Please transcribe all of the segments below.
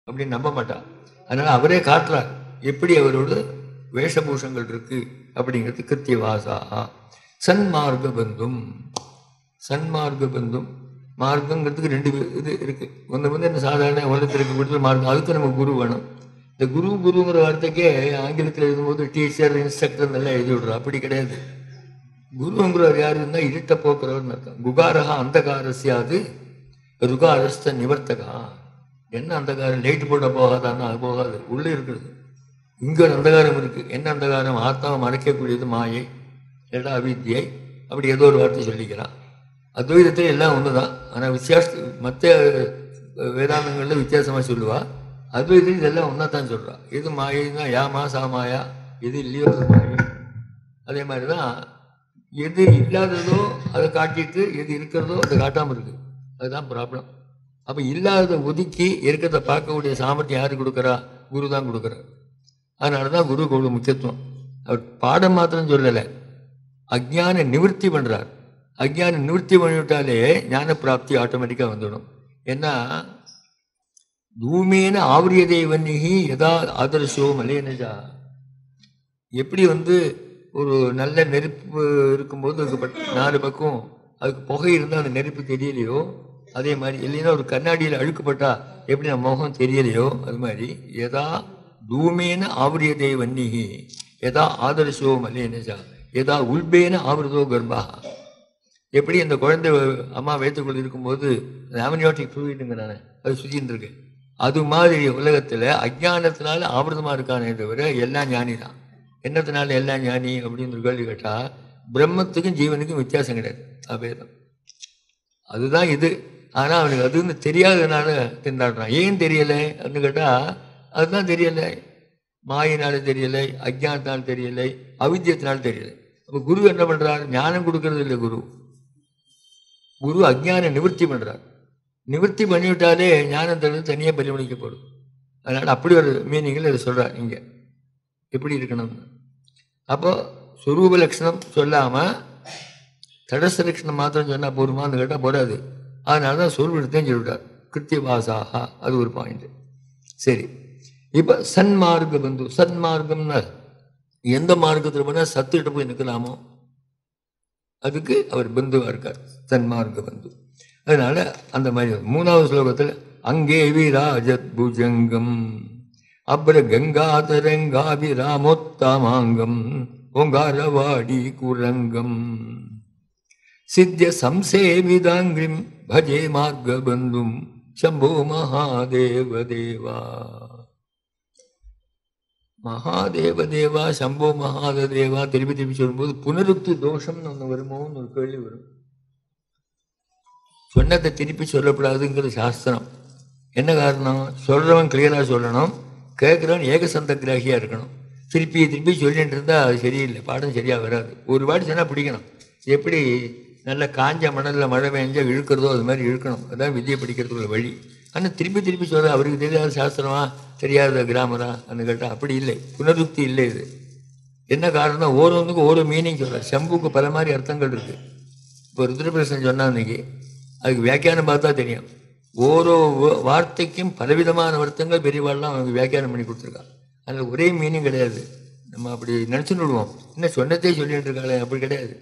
அப்படின்னு நம்ப மாட்டான். அதனால அவரே காட்டுறார் எப்படி அவரோட வேஷபூஷங்கள் இருக்கு அப்படிங்கிறது. கிருத்தியவாசா சன்மார்க்க பந்தும். சன்மார்க்க பந்தும் மார்க்கங்கிறதுக்கு ரெண்டு இது இருக்கு. ஒன்று வந்து என்ன சாதாரண உலகத்தில் இருக்கக்கூடிய மார்க்கம், அதுக்கு நமக்கு குரு வேணும். இந்த குருங்கிற வார்த்தைக்கே ஆங்கிலத்தில் எழுதும்போது டீச்சர் இன்ஸ்ட்ரக்டர் எல்லாம் எழுதி விடுறோம். அப்படி கிடையாது. குருங்கிறவர் யாரு இருந்தால் இருட்ட போக்குறவர்னு அர்த்தம். குகாரகா அந்தகாரசியாது ருகாரஸ்த நிவர்த்தகா. என்ன அந்தகாரம்? லைட்டு போட போகாதான்னா அது போகாது, உள்ளே இருக்கிறது. இங்கே ஒரு அந்தகாரம் இருக்கு. என்ன அந்தகாரம்? ஆத்மாவை மறைக்கக்கூடியது மாயை, எல்லா அவித்தியை, அப்படி ஏதோ ஒரு வார்த்தை சொல்லிக்கிறான். அத்வைதத்தில் எல்லாம் ஒன்று தான். ஆனால் மற்ற வேதாந்தங்களில் வித்தியாசமாக சொல்லுவா. அத்வைதத்தில் இதெல்லாம் ஒன்றா தான் சொல்கிறா. எது மாயைன்னா யாமா சாமாயா, எது இல்லையோ அது மாயை. அதே மாதிரி தான் எது இல்லாததோ அதை காட்டிட்டு எது இருக்கிறதோ அதை காட்டாமல் இருக்கு. அதுதான் ப்ராப்ளம். அப்போ இல்லாத ஒதுக்கி இருக்கிறத பார்க்கக்கூடிய சாமர்த்தியம் யாரு கொடுக்குறா? குரு தான் கொடுக்குறார். அதனால தான் குரு அவ்வளோ முக்கியத்துவம். அவர் பாடம் மாத்திரம் சொல்லலை, அஜ்ஞான நிவர்த்தி பண்ணுறார். அஜ்ஞான நிவர்த்தி பண்ணிவிட்டாலே ஞான பிராப்தி ஆட்டோமேட்டிக்காக வந்துடும். ஏன்னா தூமேன ஆவரியதை வன்னிகி எதா ஆதர்ஷோ மலேனஜா. எப்படி வந்து ஒரு நல்ல நெருப்பு இருக்கும்போது அதுக்கு 4 பக்கம் அதுக்கு புகை இருந்தால் அந்த நெருப்பு தெரியலையோ, அதே மாதிரி இல்லைன்னா ஒரு கண்ணாடியில் அழுக்கப்பட்டா எப்படி நம்ம முகம் தெரியலையோ, அது மாதிரி எதா தூமேன ஆவரியதை வன்னிகி எதா ஆதர்ஷோ மலேனஜா எதா உல்பேன ஆவரதோ கர்ப்பா. எப்படி அந்த குழந்தை அம்மா வயிற்றுக்குள்ள இருக்கும்போது ஆமனியோட்டிக் ஃப்ளூயிடுங்கிறானே அது சுற்றின்னு இருக்கு. அது மாதிரி உலகத்தில் அஜ்ஞானத்தினால ஆவரதமாக இருக்கானே தவிர எல்லாம் ஞானி தான். என்னத்தினால எல்லாம் ஞானி அப்படின்னு கேள்வி கேட்டால் பிரம்மத்துக்கும் ஜீவனுக்கும் வித்தியாசம் கிடையாது, அபேதம். அதுதான் இது. ஆனால் அவனுக்கு அதுன்னு தெரியாததுனால திண்டாடுறான். ஏன் தெரியலை அப்படின்னு கேட்டால் அதுதான் தெரியலை. மாயினால தெரியலை, அஜ்ஞானத்தினால தெரியலை, அவித்தியத்தினால தெரியலை. அப்போ குரு என்ன பண்ணுறார்? ஞானம் கொடுக்கறது இல்லை. குரு அஜ்ஞான நிவர்த்தி பண்ணுறார். நிவர்த்தி பண்ணிவிட்டாலே ஞானத்திலிருந்து தனியாக பரிமளிக்கப்படும். அதனால் அப்படி ஒரு மீனிங்கில் இதை சொல்கிறார் இங்கே எப்படி இருக்கணும்னு. அப்போ சுரூப லட்சணம் சொல்லாமல் தடச லட்சணம் மாத்திரம் சொன்னால் போருமான்னு கேட்டால் போடாது. அதனால தான் சொல்விடத்தையும் சொல்லிவிட்டார். கிருத்தியவாசாகா, அது ஒரு பாயிண்ட். சரி, இப்போ சன்மார்க்க பந்து. சன்மார்க்கம்னா எந்த மார்க்கத்தில் போனால் சத்துக்கிட்ட போய் நிற்கலாமோ அதுக்கு அவர் பந்துவாக இருக்கார், சன்மார்க்க பந்து. அதனால அந்த மாதிரி 3வது ஸ்லோகத்தில் அங்கே விராஜத் புஜங்கம் அப்ர கங்காதரங்காபிராமோத்தமாங்கம் ஓங்காரவாடி குரங்கம் சித்திய சம்சேவிதாங்கிம் பஜே மார்க்க பந்தும் சம்போ மகாதேவ தேவா. மகாதேவ தேவா, சம்போ மகாதேவா திருப்பி சொல்லும்போது புனருக்தி தோஷம்னு ஒன்று வருமோன்னு ஒரு கேள்வி வரும். சொன்னதை திருப்பி சொல்லப்படாதுங்கிறது சாஸ்திரம். என்ன காரணம்? சொல்கிறவன் கிளியராக சொல்லணும், கேட்குறவன் ஏகசந்த கிராகியாக இருக்கணும். திருப்பி சொல்லிட்டு இருந்தால் அது சரியில்லை, பாடம் சரியாக வராது. ஒரு வாட்டி சொன்னால் பிடிக்கணும். எப்படி நல்ல காஞ்ச மணலில் மழை பெஞ்சா இழுக்கிறதோ அது மாதிரி இழுக்கணும். அதான் விதியை படிக்கிறதுக்குள்ள வழி. ஆனால் திருப்பி சொல்ல அவருக்கு தெரியாத சாஸ்திரமா தெரியாத கிராமரா அந்த கேட்டால் அப்படி இல்லை, புனருக்தி இல்லை. இது என்ன காரணம்? ஒவ்வொன்றுக்கும் ஒவ்வொரு மீனிங் சொல்கிறார். சம்புக்கு பல மாதிரி அர்த்தங்கள் இருக்குது. இப்போ ருத்ரபிரசன் சொன்னால் அன்றைக்கி அதுக்கு வியாக்கியானம் பார்த்தா தெரியும். ஓரோ வார்த்தைக்கும் பலவிதமான அர்த்தங்கள் பெரியவாள்லாம் அவங்க வியாக்கியானம் பண்ணி கொடுத்துருக்காங்க. அதில் ஒரே மீனிங் கிடையாது. நம்ம அப்படி நினச்சின்னு விடுவோம், இன்னும் சொன்னதே சொல்லிட்டு இருக்காங்களே, அப்படி கிடையாது.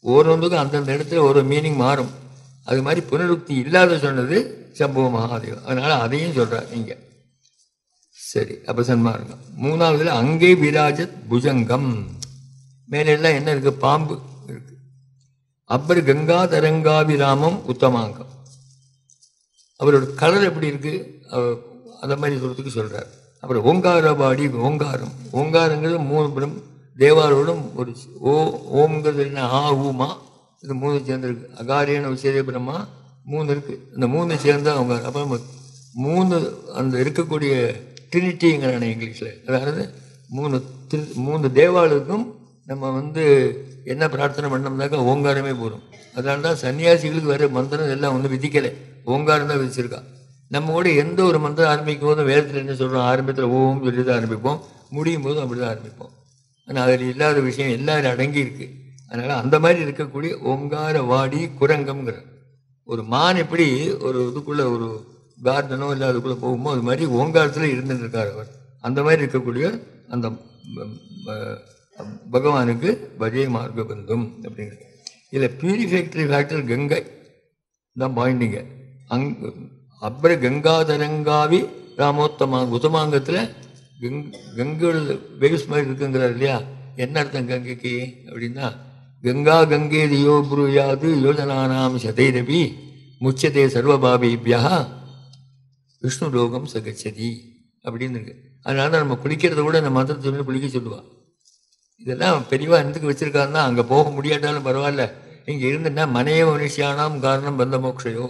ஒவ்வொன்றுக்கும் அந்தந்த இடத்துல ஒரு மீனிங் மாறும். அது மாதிரி புனருக்தி இல்லாத சொன்னது சம்பவ மகாதேவ். அதனால் அதையும் சொல்கிறார் இங்கே. சரி, அப்போ சன்மார்க்கம். 3வதுல அங்கே விராஜத் புஜங்கம். மேலெல்லாம் என்ன இருக்குது? பாம்பு இருக்கு. அப்புறம் கங்கா தரங்காபிராமம் உத்தமாங்கம். அவரோட கலர் எப்படி இருக்கு அந்த மாதிரி சொல்றதுக்கு சொல்றார். அப்புறம் ஓங்காரபாடி, ஓங்காரங்கிறது 3 தேவாரோடும் ஒரு ஓம்ங்கிறது என்ன? ஊமா, இது 3 சேர்ந்துருக்கு. அகாரியன விசேத பிரம்மா 3 இருக்கு. இந்த 3 சேர்ந்தா அவங்க. அப்புறம் 3 அந்த இருக்கக்கூடிய ட்ரினிட்டிங்கிறான இங்கிலீஷில். அதாவது 3 தேவாளுக்கும் நம்ம என்ன பிரார்த்தனை பண்ணோம்னாக்கா ஓங்காரமே போகும். அதனால தான் சன்னியாசிகளுக்கு வேறு மந்திரம் எல்லாம் ஒன்றும் விதிக்கலை, ஓங்காரம் தான் விதிச்சிருக்கா. நம்ம கூட எந்த ஒரு மந்திரம் ஆரம்பிக்கும் போதும் வேதத்தில் என்ன சொல்கிறோம்? ஆரம்பத்தில் ஓம் சொல்லி தான் ஆரம்பிப்போம், முடியும் போதும் அப்படி தான் ஆரம்பிப்போம். ஆனால் அதில் இல்லாத விஷயம் எல்லாரும் அடங்கி இருக்கு. அதனால் அந்த மாதிரி இருக்கக்கூடிய ஓங்கார வாடி குரங்கம்ங்கிற ஒரு மான் எப்படி ஒரு இதுக்குள்ளே ஒரு கார்டனோ இல்லை அதுக்குள்ளே போகுமோ அது மாதிரி ஓங்காரத்தில் இருந்துட்டு இருக்கார் அவர். அந்த மாதிரி இருக்கக்கூடிய அந்த பகவானுக்கு பஜே மார்க்க பந்தும் அப்படிங்கிறது. இதில் பியூரிஃபேக்டரி ஃபேக்டர் கங்கை தான் பாயிண்டிங்க. அப்புறம் கங்காதரங்காவி ராமோத்தமா உத்தமாங்கத்தில் கங்கோட வேவ்ஸ் மாதிரி இருக்குங்கிறார் இல்லையா. என்ன அர்த்தம் கங்கைக்கு அப்படின்னா, கங்கா கங்கே தியோ புருயாது யோஜனானாம் சதைரபி முச்சதே சர்வபாபிபியா விஷ்ணு லோகம் சகச்சதி அப்படின்னு இருக்கு. அதனால தான் நம்ம குளிக்கிறத கூட இந்த மந்திரத்தை சொல்லி குளிக்க சொல்லுவாள். இதெல்லாம் பெரியவா எந்தக்கு வச்சிருக்காருன்னா, அங்கே போக முடியாட்டாலும் பரவாயில்ல, இங்கே இருந்துன்னா மனைய மனுஷியானாம் காரணம் பந்த மோக்ஷையோ,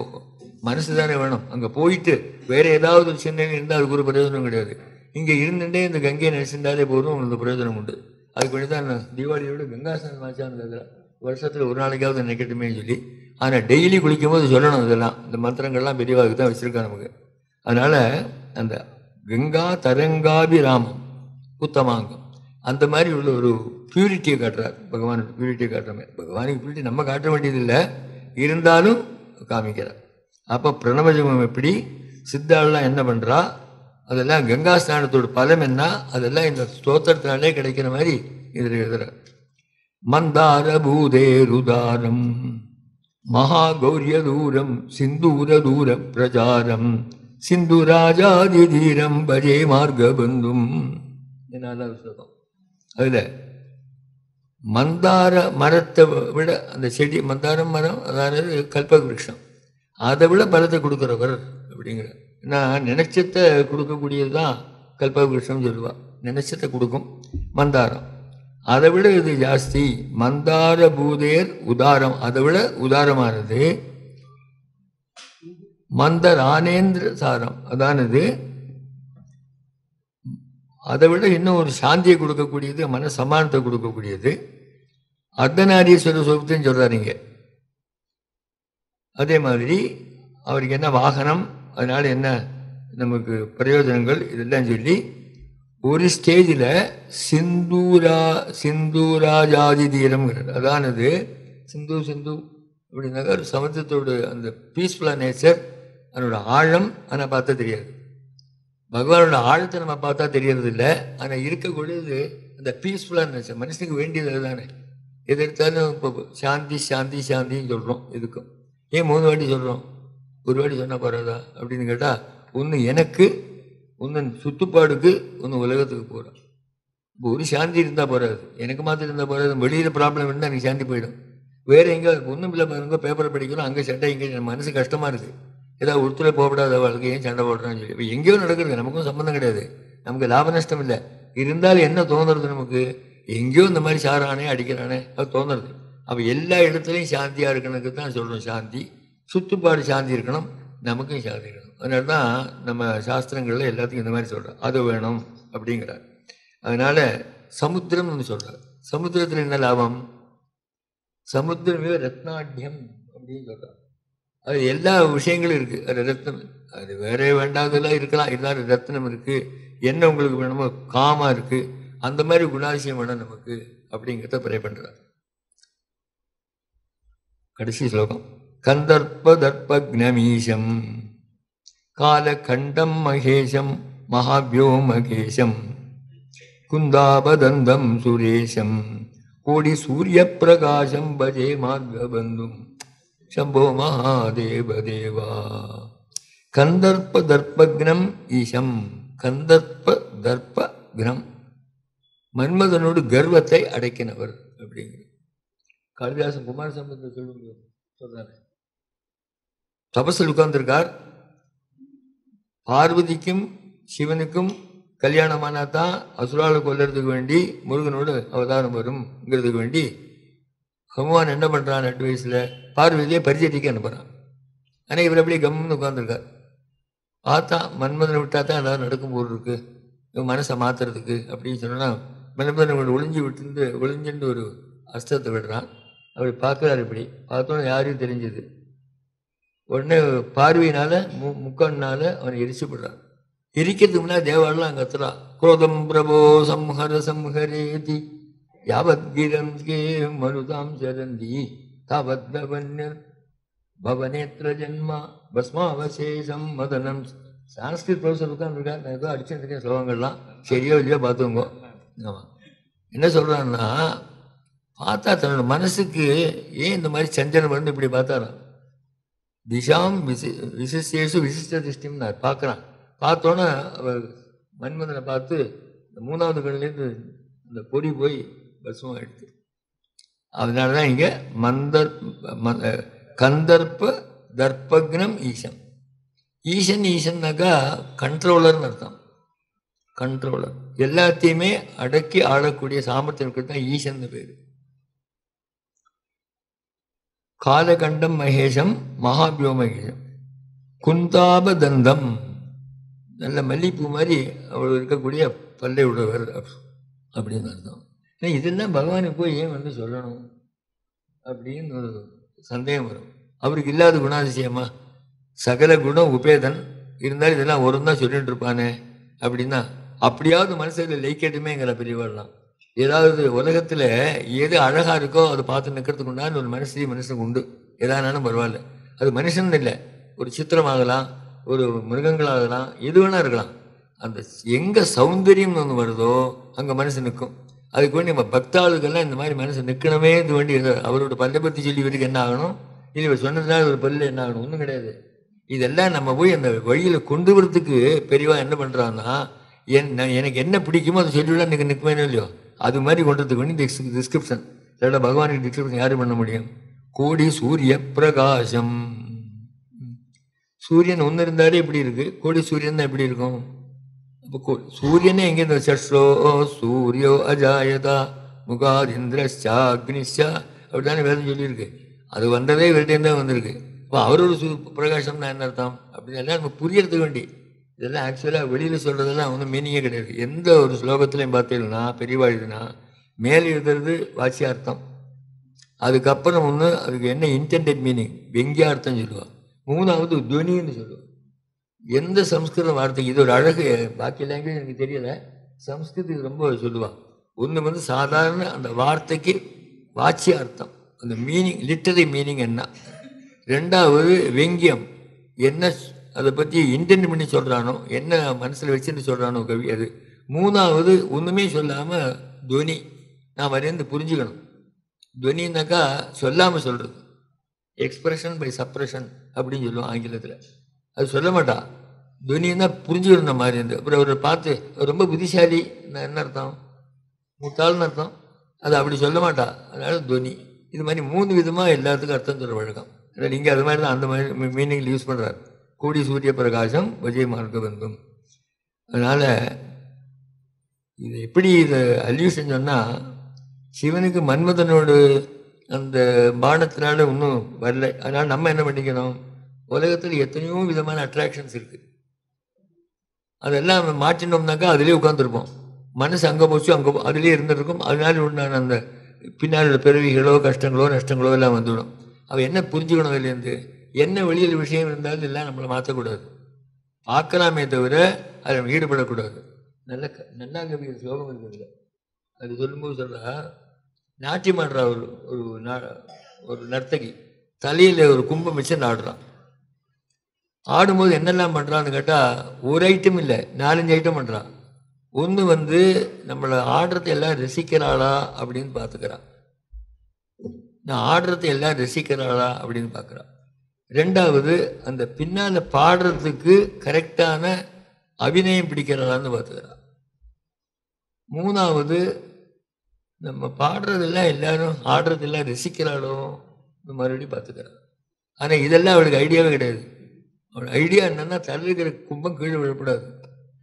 மனசு தானே வேணும். அங்கே போயிட்டு வேறு ஏதாவது ஒரு சிந்தனை இருந்தால் அதுக்கு ஒரு பிரயோஜனம் கிடையாது. இங்கே இருந்துட்டே இந்த கங்கையை நினைச்சிருந்தாலே போதும், உங்களுக்கு பிரயோஜனம் உண்டு. அதுக்கு வேண்டி தான் தீபாவளியோட கங்காசனம் ஆச்சான்னு வருஷத்தில் ஒரு நாளைக்காவது நினைக்கட்டுமே சொல்லி. ஆனால் டெய்லி குளிக்கும் போது சொல்லணும். இதெல்லாம் இந்த மந்திரங்கள்லாம் பெரியவாக்கு தான் வச்சுருக்கா நமக்கு. அதனால் அந்த கங்கா தரங்காபிராமம் உத்தமாங்கம் அந்த மாதிரி உள்ள ஒரு பியூரிட்டியை காட்டுறார் பகவானுக்கு. பியூரிட்டியை காட்டுற மாதிரி பகவானுக்கு பியூரிட்டி நம்ம காட்ட வேண்டியதில்லை, இருந்தாலும் காமிக்கிறார். அப்போ பிரணவஜபம் எப்படி, சித்தாளெலாம் என்ன பண்ணுறா, அதெல்லாம் கங்கா ஸ்நானத்தோட பலம் என்ன, அதெல்லாம் இந்த ஸ்தோத்திரத்தினாலே கிடைக்கிற மாதிரி இதில் எழுதுறார். மந்தார பூதேருதாரம் மகாகௌரிய தூரம் சிந்தூர தூர பிரச்சாரம் சிந்துராஜாதி தீரம் பஜே மார்க்க பந்தும். என்னால ஸ்லோகம். அதில் மந்தார மரத்தை விட அந்த செடி, மந்தாரம் மரம் அதாவது கல்பக விருட்சம், அதை விட பலத்தை கொடுக்குறவர் அப்படிங்கிற. நான் நினைச்சத்தை கொடுக்கக்கூடியது தான் கல்பக விருட்சம் சொல்லுவாள். நினைச்சத்தை கொடுக்கும் மந்தாரம், அதை விட இது ஜாஸ்தி. மந்தார பூதேர் உதாரம், அதை விட உதாரமானது. மந்தர் ஆனேந்திர சாரம், அதானது அதை விட இன்னும் ஒரு சாந்தியை கொடுக்கக்கூடியது, மன சமானத்தை கொடுக்கக்கூடியது. அர்த்தநாரீஸ்வர சொபத்தையும் சொல்கிறாருங்க. அதே மாதிரி அவருக்கு என்ன வாகனம், அதனால் என்ன நமக்கு பிரயோஜனங்கள், இதெல்லாம் சொல்லி ஒரு ஸ்டேஜில் சிந்தூராஜாதி தீரம்ங்கிறது. அதானது சிந்து அப்படின்னாக்கா ஒரு சமுத்திரத்தோட அந்த பீஸ்ஃபுல்லாக நேச்சர், அதனோட ஆழம் ஆனால் பார்த்தா தெரியாது. பகவானோட ஆழத்தை நம்ம பார்த்தா தெரியறது இல்லை, ஆனால் இருக்கக்கூடியது அந்த பீஸ்ஃபுல்லாக நேச்சர். மனுஷனுக்கு வேண்டியது அதுதானே. எது எடுத்தாலும் இப்போ சாந்தி சாந்தி சாந்தின்னு சொல்கிறோம். இதுக்கும் ஏன் 3 வாட்டி சொல்கிறோம்? ஒரு வாட்டி சொன்னால் போகிறதா அப்படின்னு கேட்டால், ஒன்று எனக்கு, ஒன்று சுற்றுப்பாடுக்கு, ஒன்று உலகத்துக்கு போகிறோம். இப்போ ஒரு சாந்தி இருந்தால் போகாது, எனக்கு மாத்திரம் இருந்தால் போகாது. வெளியில் ப்ராப்ளம் இருந்தால் எனக்கு சாந்தி போயிடும். வேறு எங்கேயாவது ஒன்றும் இல்லை, பாருங்க பேப்பரை படிக்கிறோம், அங்கே சண்டை, இங்கே மனசு கஷ்டமாக இருக்குது, ஏதாவது ஒருத்தர் போகப்படாத வாழ்க்கை ஏன் சண்டை போடுறான்னு சொல்லி. இப்போ எங்கேயோ நடக்கிறது, நமக்கும் சம்மந்தம் கிடையாது, நமக்கு லாப நஷ்டம் இல்லை. இருந்தாலும் என்ன தோணுறது நமக்கு, எங்கேயோ இந்த மாதிரி சாரானே அடிக்கிறானே அது தோணுறது. அப்போ எல்லா இடத்துலையும் சாந்தியாக இருக்கணுக்கு தான் சொல்கிறோம். சாந்தி சுற்றுப்பாடு சாந்தி இருக்கணும், நமக்கும் சாந்தி இருக்கணும். அதனால தான் நம்ம சாஸ்திரங்களில் எல்லாத்துக்கும் இந்த மாதிரி சொல்கிறோம், அது வேணும் அப்படிங்கிறார். அதனால் சமுத்திரம்னு சொல்கிறார். சமுத்திரத்தில் என்ன லாபம்? சமுத்திரமே ரத்னாட்யம் அப்படின்னு சொல்கிறார். அது எல்லா விஷயங்களும் இருக்குது. அது ரத்னம், அது வேற வேண்டாதெல்லாம் இருக்கலாம், இருந்தாலும் ரத்னம் இருக்குது. என்ன உங்களுக்கு வேணுமோ காமாக இருக்குது, அந்த மாதிரி குணாதிசயம் வேணும் நமக்கு அப்படிங்கிறத ப்ரே பண்ணுறார். கடைசி ஸ்லோகம். கந்தர்ப்ப தர்ப்பக்னமீஷம் காலகண்டம் மகேஷம் மகாவ்யோமகேஷம் குந்தாபதந்தம் சுரேஷம் கோடி சூரிய பிரகாசம் பஜே மார்கபந்தும் சம்போ மகாதேவதேவா. கந்தர்ப்ப தர்ப்பக்னம் ஈஷம். கந்தர்ப்ப தர்ப்பக்னம், மன்மதனோடு கர்வத்தை அடக்கினவர் அப்படிங்கிற. காளிதாசன் குமார சம்பந்தம் சொல்றாரு. தபஸில் உட்கார்ந்துருக்கார். பார்வதிக்கும் சிவனுக்கும் கல்யாணமானா தான் அசுராலை கொல்றதுக்கு வேண்டி முருகனோடு அவதாரம் வரும்ங்கிறதுக்கு வேண்டி பகவான் என்ன பண்ணுறான், 8 வயசில் பார்வதியை பரிச்சயத்துக்கு அனுப்புகிறான். ஆனால் இவர் அப்படியே கம்முன்னு உட்காந்துருக்கார். பார்த்தா மன்மதனை விட்டா தான் ஏதாவது நடக்கும் போல் இருக்கு, இவன் மனசை மாற்றுறதுக்கு அப்படின்னு சொன்னால் மன்மதனை ஒளிஞ்சுட்டு ஒரு அஸ்திரத்தை விடுறான். அப்படி பார்க்குறாரு. இப்படி பார்த்தோன்னு யாரையும் தெரிஞ்சது. உடனே பார்வையினால் முக்கண்ணால் அவனை எரிச்சுப்படுறான். எரிக்கிறதுக்கு முன்னாடி தேவாலெலாம் அங்கே கத்துறான். குரோதம் பிரபோ சம்ஹர சம்ஹரேதி யாவத் கீரம் கே மருதாம் சரந்தி தாவத்வன்யர் பவனேத்திர ஜென்மா பஸ்மாவசேஷம் மதனம். சான்ஸ்கிரிட் ப்ரொஃபஸர் உட்காந்துருக்கா, நான் ஏதோ அடிச்சுட்டு இருக்கேன் ஸ்லோகங்கள்லாம், சரியோ இல்லையோ பார்த்துங்க. ஆமாம், என்ன சொல்கிறான்னா, பார்த்தா தன்னோட மனசுக்கு ஏன் இந்த மாதிரி சஞ்சலம் வந்து இப்படி பார்த்தாராம். திசாம் விசிஷ்டேஷு விசிஷ்ட திருஷ்டிம்னார். பார்க்குறான். பார்த்தோன்னே அவர் மன்மதனை பார்த்து இந்த 3வது கண்ணிலேருந்து இந்த பொறி போய் பஸ்மம் எடுத்து. அதனால தான் இங்கே கந்தர்ப்ப தர்ப்பக்னம் ஈசன். ஈசன்னாக்கா கண்ட்ரோலர்னு அர்த்தம். கண்ட்ரோலர், எல்லாத்தையுமே அடக்கி ஆளக்கூடிய சாமர்த்தியம் தான் ஈசன் பேர். காலகண்டம் மகேஷம் மகாபியோமகேஷம் குந்தாபதந்தம், நல்ல மல்லிப்பூ மாதிரி அவள் இருக்கக்கூடிய பல்லை உடையவர் அப்படின்னு அர்த்தம். இதெல்லாம் பகவானுக்கு போய் ஏன் வந்து சொல்லணும் அப்படின்னு ஒரு சந்தேகம் வரும். அவருக்கு இல்லாத குணாதிசயமா? சகல குணம் உபேதன் இருந்தாலும் இதெல்லாம் ஒரு தான் சொல்லிட்டு இருப்பானே அப்படின்னா, அப்படியாவது மனசில் லைக்கட்டுமேங்கிற பெரியவாள்லாம். ஏதாவது உலகத்தில் எது அழகாக இருக்கோ அதை பார்த்து நிற்கிறதுக்கு உண்டான ஒரு மனுஷனுக்கு உண்டு. எதானாலும் பரவாயில்ல, அது மனுஷன் இல்லை, ஒரு சித்திரமாகலாம், ஒரு மிருகங்களாகலாம், எது வேணா இருக்கலாம். அந்த எங்கே சௌந்தரியம் ஒன்று வருதோ அங்கே மனசு நிற்கும். அதுக்கு வேண்டி நம்ம பக்தாளுக்கெல்லாம் இந்த மாதிரி மனசு நிற்கணுமே இது வேண்டி அவரோட பல்லை பற்றி சொல்லி இவருக்கு என்ன ஆகணும், இல்லை இவர் சொன்னதுனால ஒரு பல்லு என்ன ஆகணும், ஒன்றும் கிடையாது. இதெல்லாம் நம்ம போய் அந்த வழியில் கொண்டு வரத்துக்கு பெரியவா என்ன பண்ணுறான்னா, எனக்கு என்ன பிடிக்குமோ அதை சொல்லிவிட எனக்கு நிற்குமே இல்லையோ, அது மாதிரி கொண்டதுக்கு வேண்டி டிஸ்கிரிப்ஷன். இல்லைடா பகவானுக்கு டிஸ்கிரிப்ஷன் யாரும் பண்ண முடியும்? கோடி சூரிய பிரகாசம். சூரியன் ஒன்று இருந்தாலே எப்படி இருக்குது, கோடி சூரியன் தான் எப்படி இருக்கும்? அப்போ சூரியனே எங்கேருந்து சஷ்ரோ சூரியோ அஜாயதா முகாதிந்திரா அக்னிஷா அப்படித்தானே வேதம் சொல்லியிருக்கு. அது வந்ததே இவர்கிட்டேருந்து தான் வந்திருக்கு. இப்போ அவரோட பிரகாசம்னா என்ன அர்த்தம் அப்படின்னு எல்லாம் நம்ம புரியறதுக்கு வேண்டி. இதெல்லாம் ஆக்சுவலாக வெளியில் சொல்கிறதெல்லாம் ஒன்றும் மீனிங்கே கிடையாது. எந்த ஒரு ஸ்லோகத்துலையும் பார்த்தீங்கன்னா பெரியவா எழுதுனா மேலே எழுதுறது வாட்சியார்த்தம், அதுக்கப்புறம் ஒன்று அதுக்கு என்ன இன்டென்டட் மீனிங் வெங்கியார்த்தம் சொல்லுவாள், 3வது துவனின்னு சொல்லுவாள். எந்த சம்ஸ்கிருத வார்த்தைக்கு இது ஒரு அழகு, பாக்கி லாங்குவேஜ் எனக்கு தெரியலை, சம்ஸ்கிருதத்துக்கு ரொம்ப சொல்லுவாள். ஒன்று வந்து சாதாரண அந்த வார்த்தைக்கு வாட்சியார்த்தம், அந்த மீனிங் லிட்டரி மீனிங் என்ன. 2வது வெங்கியம், என்ன அதை பற்றி இன்டென்ட் பண்ணி சொல்கிறானோ, என்ன மனசில் வச்சுட்டு சொல்கிறானோ கவி அது. 3வது ஒன்றுமே சொல்லாமல் துவனி, நான் வரைந்து புரிஞ்சுக்கணும். துவனின்னாக்கா சொல்லாமல் சொல்கிறது, எக்ஸ்பிரஷன் பை சப்ரஷன் அப்படின்னு சொல்லுவோம் ஆங்கிலத்தில். அது சொல்ல மாட்டா, துவனின்னா புரிஞ்சுக்கிற மாதிரி இருந்து. அப்புறம் அவரை பார்த்து ரொம்ப புத்திசாலி என்ன அர்த்தம், முட்டாள்னு அர்த்தம், அது அப்படி சொல்ல மாட்டா, அதனால துவனி. இது மாதிரி 3 விதமாக எல்லாத்துக்கும் அர்த்தம் சொல்கிற வழக்கம். இங்கே அது மாதிரி தான் அந்த மாதிரி மீனிங்கில் யூஸ் பண்ணுறாரு. கூடி சூரிய பிரகாசம் விஜய் மார்க்க பந்தும். அதனால் இது எப்படி இது அல்யூஷன் சொன்னால், சிவனுக்கு மன்மதனோடு அந்த பானத்தினால ஒன்றும் வரல. அதனால் நம்ம என்ன பண்ணிக்கணும், உலகத்தில் எத்தனையோ விதமான அட்ராக்ஷன்ஸ் இருக்குது, அதெல்லாம் மாற்றினோம்னாக்கா அதிலே உட்காந்துருப்போம். மனசு அங்கே போச்சு அங்கே அதிலே இருந்துருக்கும். அதனால உண்டான அந்த பின்னால் பிறவிகளோ கஷ்டங்களோ நஷ்டங்களோ எல்லாம் வந்துவிடும். அவள் என்ன புரிஞ்சுக்கணும், அதுலேருந்து என்ன வெளியில் விஷயம் இருந்தாலும் எல்லாம் நம்மளை மாற்றக்கூடாது, பார்க்கலாமே தவிர அதில் ஈடுபடக்கூடாது. நல்லா கவிஞர் ஸ்லோகம் இருக்குதுல்ல, அது சொல்லும்போது சொல்கிறா, நாட்டியம் ஆடுறா ஒரு நர்த்தகி, தலையில் ஒரு கும்பம் வச்சு ஆடுறான். ஆடும்போது என்னெல்லாம் பண்ணுறான்னு கேட்டால் ஒரு ஐட்டம் இல்லை 4-5 ஐட்டம் பண்ணுறான். ஒன்று வந்து நம்மளை ஆடுறதை எல்லாம் ரசிக்கிறாளா அப்படின்னு பார்த்துக்கிறான், நான் ஆடுறதை எல்லாம் ரசிக்கிறாளா அப்படின்னு பார்க்குறான். 2வது அந்த பின்னால் பாடுறதுக்கு கரெக்டான அபிநயம் பிடிக்கிறாளான்னு பார்த்துக்கிறான். 3வது நம்ம பாடுறதெல்லாம் எல்லாரும் ஆடுறதெல்லாம் ரசிக்கிறாளோ இந்த மறுபடியும் பார்த்துக்கிறான். ஆனால் இதெல்லாம் அவளுக்கு ஐடியாவே கிடையாது. அவள் ஐடியா என்னன்னா தலைக்கிற கும்பம் கீழே விழக்கூடாது,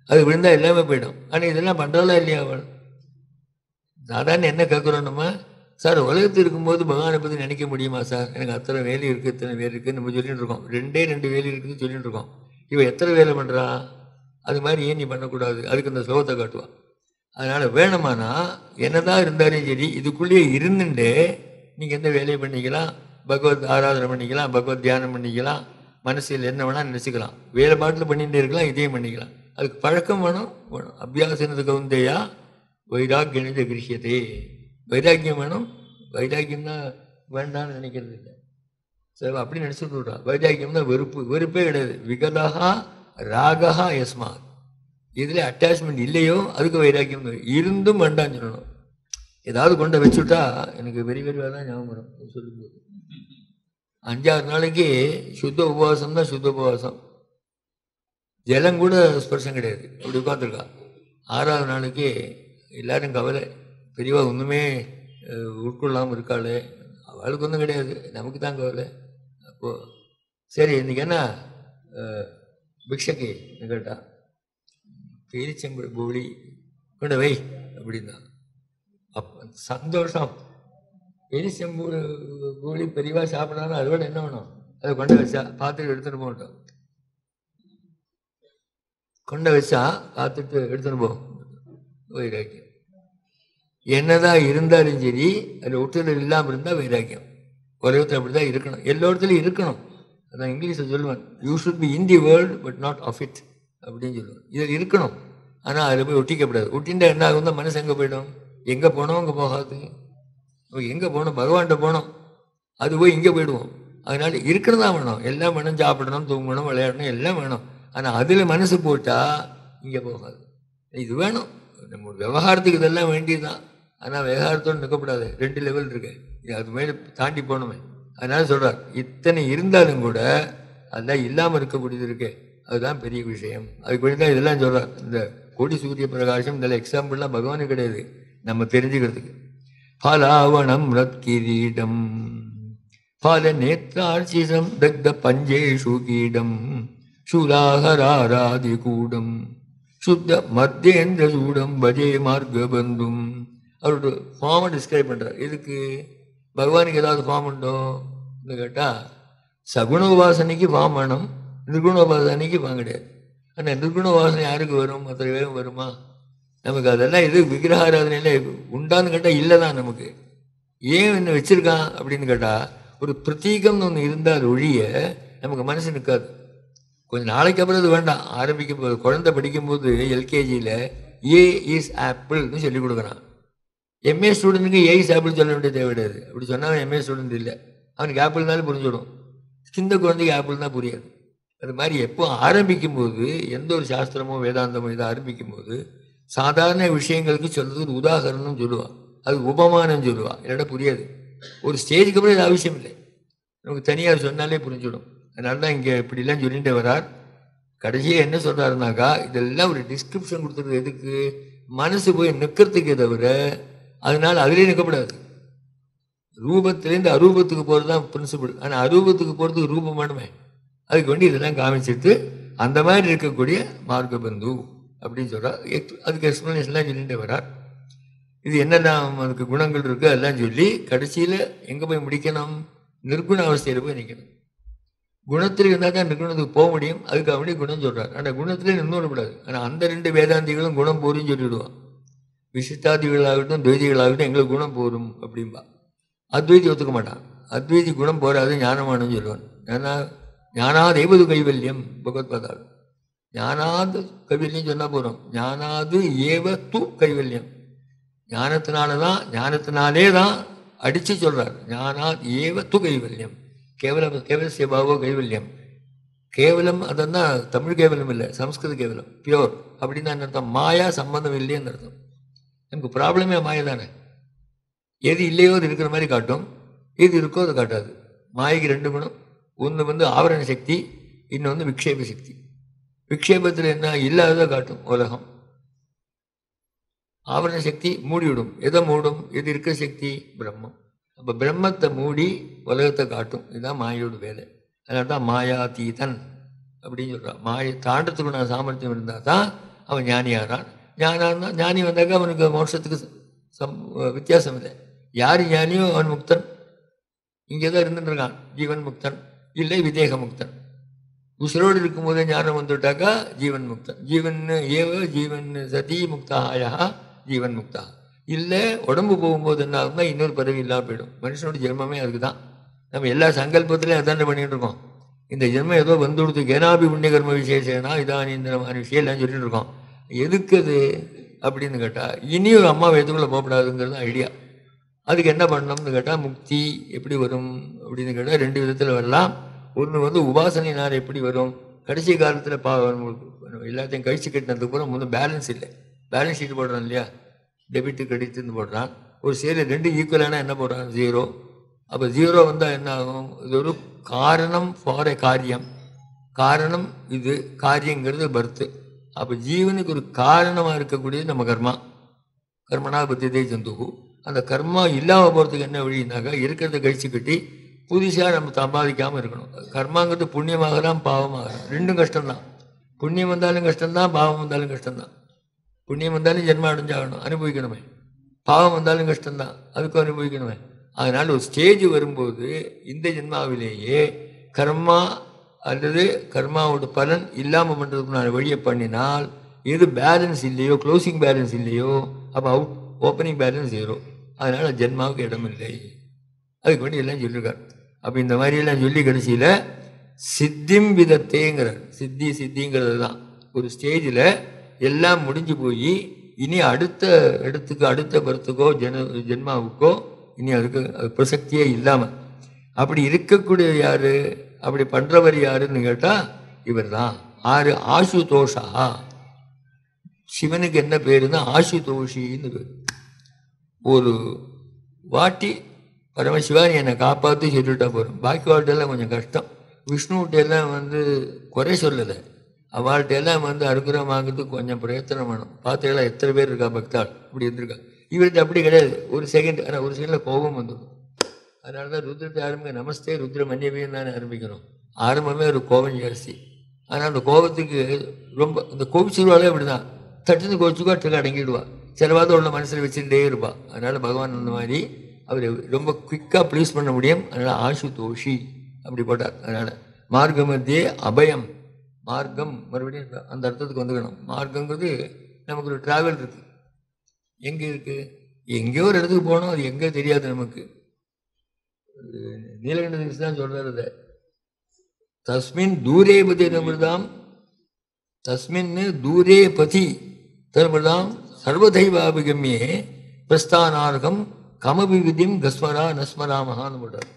அது விழுந்தால் எல்லாமே போயிடும். ஆனால் இதெல்லாம் பண்ணுறாளா இல்லையா அவள்? சாதாரண என்ன கேட்குறோம் நம்ம, சார் உலகத்தில் இருக்கும்போது பகவானை பற்றி நினைக்க முடியுமா சார், எனக்கு அத்தனை வேலை இருக்குது இத்தனை வேலை இருக்குதுன்னு நம்ம சொல்லிட்டு இருக்கோம். 2 வேலை இருக்குதுன்னு சொல்லிட்டு இருக்கோம். இவன் எத்தனை வேலை பண்ணுறா, அது மாதிரி ஏன் நீ பண்ணக்கூடாது, அதுக்கு அந்த ஸ்லோகத்தை காட்டுவான். அதனால் வேணுமானா என்னதான் இருந்தாலும் சரி இதுக்குள்ளேயே இருந்துட்டு நீங்கள் எந்த வேலையை பண்ணிக்கலாம், பகவத் ஆராதனை பண்ணிக்கலாம், பகவத் தியானம் பண்ணிக்கலாம், மனசில் என்ன வேணால் நினச்சிக்கலாம், வேலை பாட்டில் பண்ணிகிட்டே இருக்கலாம், இதையும் பண்ணிக்கலாம். அதுக்கு பழக்கம் வேணும். அபியாசனது கவுந்தையா வைராக்கியனது கிருஷ்யதே, வைராக்கியம் வேணும். வைராக்கியம் தான் வேண்டாம்னு நினைக்கிறது இல்லை. சரி அப்படி நினச்சிட்டு விட்றான். வைராக்கியம்னா வெறுப்பு, வெறுப்பே கிடையாது. விகலகா ராகா யஸ்மாத், இதில் அட்டாச்மெண்ட் இல்லையோ அதுக்கு வைராக்கியம். இருந்தும் வேண்டான்னு சொல்லணும். ஏதாவது கொண்ட வச்சுட்டா எனக்கு வெறி வெறிவாக தான் ஞாபகம் வரும். சொல்லும்போது 5-6 நாளைக்கு சுத்த உபவாசம் தான், சுத்த உபவாசம். ஜலம் கூட ஸ்பர்சம் கிடையாது, அப்படி உட்காந்துருக்கா. 6ஆவது நாளைக்கு எல்லாரும் கவலை, பெரியவா ஒன்றுமே உட்கொள்ளாமல் இருக்காளே, அவளுக்கு ஒன்றும் கிடையாது, நமக்கு தான் கவலை. அப்போது சரி இன்னைக்கு என்ன பிக்ஷைக்கு கேட்டா, பேரிச்சம்பு பூலி கொண்ட வை அப்படின்னா. அப்போ சந்தோஷம். பேரிச்சம்பூ பூலி பெரியவா சாப்பிட்றாலும் அதை விட என்ன வேணும், அதை கொண்ட வச்சா பார்த்துட்டு எடுத்துகிட்டு போகட்டும். கொண்ட வச்சா பார்த்துட்டு எடுத்துன்னு போ. வைராக்கியம் என்னதான் இருந்தாலும் சரி, அதில் ஒட்டுதல் இல்லாமல் இருந்தால் வைராக்கியம். உலகத்தில் அப்படி தான் இருக்கணும், எல்லா இடத்துலையும் இருக்கணும். அதான் இங்கிலீஷில் சொல்லுவேன், you should be in the world but not of it அப்படின்னு சொல்லுவேன். இதில் இருக்கணும், ஆனால் அதில் போய் ஒட்டிக்கப்படாது. ஒட்டின்றா என்ன ஆகும் தான், மனசு எங்கே போயிடும், எங்கே போனோம் அங்கே போகாது. எங்கே போகணும், பகவான்கிட்ட போனோம், அது போய் இங்கே போயிடுவோம். அதனால இருக்கணும் தான் வேணும், எல்லாம் வேணும், சாப்பிடணும், தூங்கணும், விளையாடணும், எல்லாம் வேணும். ஆனால் அதில் மனசு போட்டால் இங்கே போகாது. இது வேணும், நம்ம விவகாரத்துக்கு இதெல்லாம் வேண்டியதுதான். ஆனால் விவகாரத்தோடு நிற்கக்கூடாது, 2 லெவல் இருக்கு, அது மேலே தாண்டி போகணுமே. அதனால சொல்கிறார், இத்தனை இருந்தாலும் கூட அதெல்லாம் இல்லாமல் இருக்கக்கூடியது இருக்கு, அதுதான் பெரிய விஷயம். அதுக்கு வேண்டி தான் இதெல்லாம் சொல்கிறார். இந்த கோடி சூரிய பிரகாசம் இதில் எக்ஸாம்பிள்லாம் பகவானு கிடையாது, நம்ம தெரிஞ்சுக்கிறதுக்கு. பலாவணம் ரத்கிரீடம் பல நேத்ரார்ச்சிசம் தக்த பஞ்சேஷு கீடம் சுலாகராராதி கூடம் சுத்த மத்தியேந்திர சூடம் பஜே மார்க்க பந்தும். அவரோட ஃபார்மை டிஸ்கிரைப் பண்ணுறார். இதுக்கு பகவானுக்கு ஏதாவது ஃபார்ம் உண்டோ கேட்டால், சகுண உபாசனைக்கு ஃபார்ம் வேணும், நிர்குண உபாசனைக்கு ஃபார்ம் கிடையாது. ஆனால் நிர்குண உபாசனை யாருக்கு வரும், அத்தனை வேகம் வருமா நமக்கு? அதெல்லாம் இது விக்கிரகாராதனையில் உண்டான்னு கேட்டால் இல்லை தான் நமக்கு. ஏன் என்ன வச்சுருக்கான் அப்படின்னு கேட்டால், ஒரு பிரதீகம்னு ஒன்று இருந்தால் ஒழிய நமக்கு மனசு நிற்காது. கொஞ்சம் நாளைக்கு அப்புறம் அது வேண்டாம். ஆரம்பிக்கும் போது குழந்தை படிக்கும்போது எல்கேஜியில் ஏ இஸ் ஆப்பிள்னு சொல்லி கொடுக்குறான். எம்ஏ ஸ்டூடெண்ட்டுக்கு ஏ இஸ் ஆப்பிள் சொல்ல வேண்டிய தேவை கிடையாது. அப்படி சொன்னால் எம்ஏ ஸ்டூடெண்ட் இல்லை, அவனுக்கு ஆப்பிள்னாலும் புரிஞ்சுடும். சின்ன குழந்தைக்கு ஆப்பிள் தான் புரியாது. அது மாதிரி எப்போ ஆரம்பிக்கும் போது எந்த ஒரு சாஸ்திரமோ வேதாந்தமோ இதை ஆரம்பிக்கும் போது சாதாரண விஷயங்களுக்கு சொல்கிறது உதாகரணம் சொல்லுவாள், அது உபமானம் சொல்லுவாள், என்னடா புரியாது. ஒரு ஸ்டேஜுக்கு அப்புறம் இது அவசியம் இல்லை, நமக்கு தனியார் சொன்னாலே புரிஞ்சுடும். அதனால தான் இங்கே இப்படிலாம் சொல்லிட்டு வரார். கடைசியாக என்ன சொல்கிறாருனாக்கா, இதெல்லாம் ஒரு டிஸ்கிரிப்ஷன் கொடுத்துருது எதுக்கு, மனசு போய் நிற்கிறதுக்கே தவிர அதனால் அதிலே நிற்கப்படாது. ரூபத்திலேருந்து அரூபத்துக்கு போகிறது தான் பிரின்சிபிள். ஆனால் அரூபத்துக்கு போகிறதுக்கு ரூபம் வேணுமே, அதுக்கு வேண்டி இதெல்லாம் காமிச்சிட்டு அந்த மாதிரி இருக்கக்கூடிய மார்க்க பந்து அப்படின்னு சொல்கிறார். அதுக்கு எக்ஸ்பிளனேஷன்லாம் சொல்லிட்டு வரார். இது என்னெல்லாம் அதுக்கு குணங்கள் இருக்குது அதெல்லாம் சொல்லி கடைசியில் எங்கே போய் முடிக்கணும், நிர்குண அவஸ்தையில் போய் நிற்கணும். குணத்தில் இருந்தால் தான் நிர்குணத்துக்கு போக முடியும், அதுக்கு அப்படி குணம் சொல்கிறார். ஆனால் குணத்திலே நின்று விடக்கூடாது. ஆனால் அந்த 2 வேதாந்திகளும் குணம் போருன்னு சொல்லிவிடுவான். விசிஷ்டாதிகளாகட்டும் துவைதிகளாகட்டும் எங்களுக்கு குணம் போரும் அப்படின்பா. அத்வைதி ஒத்துக்க மாட்டான். அத்வைதி குணம் போராது, ஞானமானு சொல்லுவான். ஏன்னா ஞானாதேவது கைவல்யம் பகவத்பாதால். ஞானாது கைவல்யம் சொன்னால் போகிறோம், ஞானாது ஏவ து கைவல்யம். ஞானத்தினாலே தான் அடித்து சொல்கிறார். ஞானாத் ஏவ து கைவல்யம், கேவலசிய பாவோ கைவல்யம். கேவலம் அதெல்லாம் தமிழ் கேவலம் இல்லை, சம்ஸ்கிருத கேவலம், பியோர் அப்படின்னு தான் அர்த்தம். மாயா சம்பந்தம் இல்லைன்னு அர்த்தம். நமக்கு ப்ராப்ளமே மாயை தானே. எது இல்லையோ அது இருக்கிற மாதிரி காட்டும், எது இருக்கோ அதை காட்டாது. மாயைக்கு 2 குணம், ஒன்று ஆவரண சக்தி, இன்னொன்று விக்ஷேப சக்தி. விக்ஷேபத்தில் என்ன இல்லாததை காட்டும் உலகம். ஆவரண சக்தி மூடிவிடும். எதை மூடும், எது இருக்கிற சக்தி, பிரம்மம். அப்போ பிரம்மத்தை மூடி உலகத்தை காட்டும். இதுதான் மாயோட வேலை. அதனால தான் மாயாதீதன் அப்படின்னு சொல்கிறான். மாயை தாண்டத்துக்கு நான் சாமர்த்தியம் இருந்தால் தான் அவன் ஞானியாகிறான். ஞானி வந்தாக்கா அவனுக்கு மோட்சத்துக்கு வித்தியாசம் இல்லை. யார் ஞானியோ அவன் முக்தன். இங்கே தான் இருந்துருக்கான், ஜீவன் முக்தன் இல்லை விதேக முக்தன். உசுரோடு இருக்கும்போதே ஞானம் வந்துவிட்டாக்கா ஜீவன் முக்தன். ஜீவன் ஏவ ஜீவன் சதி முக்தாயா ஜீவன் முக்தா. இல்லை உடம்பு போகும்போது என்ன ஆகுதுன்னா இன்னொரு பதவி இல்லாமல் போயிடும். மனுஷனோட ஜென்மமே அதுக்கு தான். நம்ம எல்லா சங்கல்பத்திலையும் அதாண்ட பண்ணிகிட்டு இருக்கோம். இந்த ஜென்மம் ஏதோ வந்து கொடுத்து கேனாபி புண்ணிய கர்ம விசேஷனா இதானிந்திரமான விஷயம் எல்லாம் சொல்லிட்டு இருக்கோம். எதுக்கு அது அப்படின்னு கேட்டால், இனி ஒரு அம்மா வயிற்றுக்குள்ளே போகக்கூடாதுங்கிறது ஐடியா. அதுக்கு என்ன பண்ணணும்னு கேட்டால் முக்தி எப்படி வரும் அப்படின்னு கேட்டால் 2 விதத்தில் வரலாம். ஒன்று உபாசனையினால் எப்படி வரும், கடைசி காலத்தில் எல்லாத்தையும் கழிச்சு கட்டினதுக்கு அப்புறம் முதல் பேலன்ஸ் இல்லை, பேலன்ஸ் ஷீட் போடுறான் இல்லையா, டெபிட் கிரெடிட்னு போடுறான். ஒரு சேரி 2 ஈக்குவலான என்ன போடுறான், 0. அப்போ 0 வந்தால் என்ன ஆகும், இது ஒரு காரணம் ஃபார் எ காரியம், காரணம் இது, காரியங்கிறது பர்த்து. அப்போ ஜீவனுக்கு ஒரு காரணமாக இருக்கக்கூடியது நம்ம கர்மா, கர்மனா பத்தியதே ஜந்துகு. அந்த கர்மா இல்லாமல் போகிறதுக்கு என்ன வழினாக்கா இருக்கிறத கழிச்சு கட்டி புதுசாக நம்ம சம்பாதிக்காமல் இருக்கணும். கர்மாங்கிறது புண்ணியமாகலாம் பாவமாகலாம், ரெண்டும் கஷ்டம்தான். புண்ணியம் வந்தாலும் கஷ்டம்தான், பாவம் வந்தாலும் கஷ்டம்தான். புண்ணியம் வந்தாலும் ஜென்மம் அடைஞ்சாகணும், அனுபவிக்கணுமே. பாவம் வந்தாலும் கஷ்டம்தான், அதுக்கும் அனுபவிக்கணுமே. அதனால் ஒரு ஸ்டேஜ் வரும்போது இந்த ஜென்மாவிலேயே கர்மா அல்லது கர்மாவோட பலன் இல்லாமல் பண்ணுறதுக்கு நான் வழியை பண்ணினால் எது பேலன்ஸ் இல்லையோ, க்ளோசிங் பேலன்ஸ் இல்லையோ, அப்போ ஓப்பனிங் பேலன்ஸ் 0. அதனால் ஜென்மாவுக்கு இடம் இல்லை. அதுக்கு வேண்டி எல்லாம் சொல்லியிருக்கார். அப்போ இந்த மாதிரியெல்லாம் சொல்லி கடைசியில் சித்திம் விதத்தேங்கிறார். சித்திங்கிறது தான் ஒரு ஸ்டேஜில் எல்லாம் முடிஞ்சு போய் இனி அடுத்த இடத்துக்கு, அடுத்த பர்த்துக்கோ ஜென்மாவுக்கோ இனி அதுக்கு பிரசக்தியே இல்லாமல் அப்படி இருக்கக்கூடிய யார், அப்படி பண்ணுறவர் யாருன்னு கேட்டால் இவர் தான். ஆசுதோஷா. சிவனுக்கு என்ன பேருன்னா ஆசுதோஷின்னு பேர். ஒரு வாட்டி பரமசிவான் என்னை காப்பாற்றி சொல்லிட்டா போகிறோம், பாக்கி வாழ்க்கையெல்லாம் கொஞ்சம் கஷ்டம். விஷ்ணுகிட்டெல்லாம் குறை சொல்லலை, அவள்கிட்டெல்லாம் அனுகிரகம் வாங்கிறதுக்கு கொஞ்சம் பிரயத்தனம் வேணும். பார்த்தீங்களா எத்தனை பேர் இருக்கா பக்தாள், இப்படி இருந்திருக்கா. இவருக்கு அப்படி கிடையாது, ஒரு செகண்ட், ஆனால் ஒரு செகண்டில் கோபம் வந்துடும். அதனால தான் ருத்ரத்தை ஆரம்பிக்க நமஸ்தே ருத்ர மன்யவின்னு தானே ஆரம்பிக்கிறோம். ஆரம்பமே ஒரு கோபம் ஜாஸ்தி. ஆனால் அந்த கோபத்துக்கு ரொம்ப இந்த கோபிச்சிருவாளே அப்படி தான், தட்டுன்னு கோச்சுக்கோ டக்கு அடங்கிடுவா, சிலவாத உள்ள மனசில் வச்சுட்டே இருப்பா. அதனால் பகவான் அந்த மாதிரி அவர் ரொம்ப குயிக்காக ப்ளீஸ் பண்ண முடியும். அதனால் ஆசுதோஷி அப்படி போட்டார். அதனால் மார்க்க மத்தியே அபயம், மார்க்கம் மறுபடியும் அந்த அர்த்தத்துக்கு வந்துக்கணும். மார்க்கங்கிறது நமக்கு ஒரு ட்ராவல் இருக்குது. எங்கே இருக்குது, எங்கேயோ ஒரு இடத்துக்கு போகணும், அது எங்கே தெரியாது நமக்கு. நீலகண்ட தீட்சி தான் சொல்றாரு அதை. தஸ்மின் தூரே பதி தமிழ்தாம், தஸ்மின் தூரே பதி தமிழ்தாம் சர்வதைவாபிகம்யே பிரஸ்தானார்கம் கமபி விதிம் கஸ்வரா நஸ்மராமஹான்னு போட்டார்.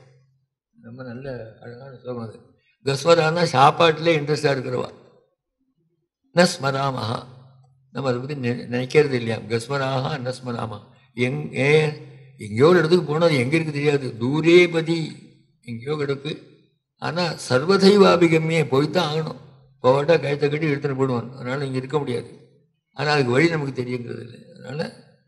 ரொம்ப நல்ல அழகான ஸ்லோகம் அது. கஸ்வரானா சாப்பாட்டிலே இன்ட்ரெஸ்டாக இருக்கிறவா, நஸ்மராமஹா நம்ம அதை பற்றி நினைக்கிறது இல்லையா. கஸ்வராக நஸ்மராமா, எங்கேயோ ஒரு இடத்துக்கு போனால் அது எங்கே இருக்குது தெரியாது. தூரே பதி எங்கேயோ கிடக்கு, ஆனால் சர்வதைவாபிகம்யே போய்தான் ஆகணும். போட்டா கயத்தை கட்டி எடுத்துன்னு போடுவான், அதனால் இங்கே இருக்க முடியாது. ஆனால் அதுக்கு வழி நமக்கு தெரியுங்கிறது இல்லை. அதனால்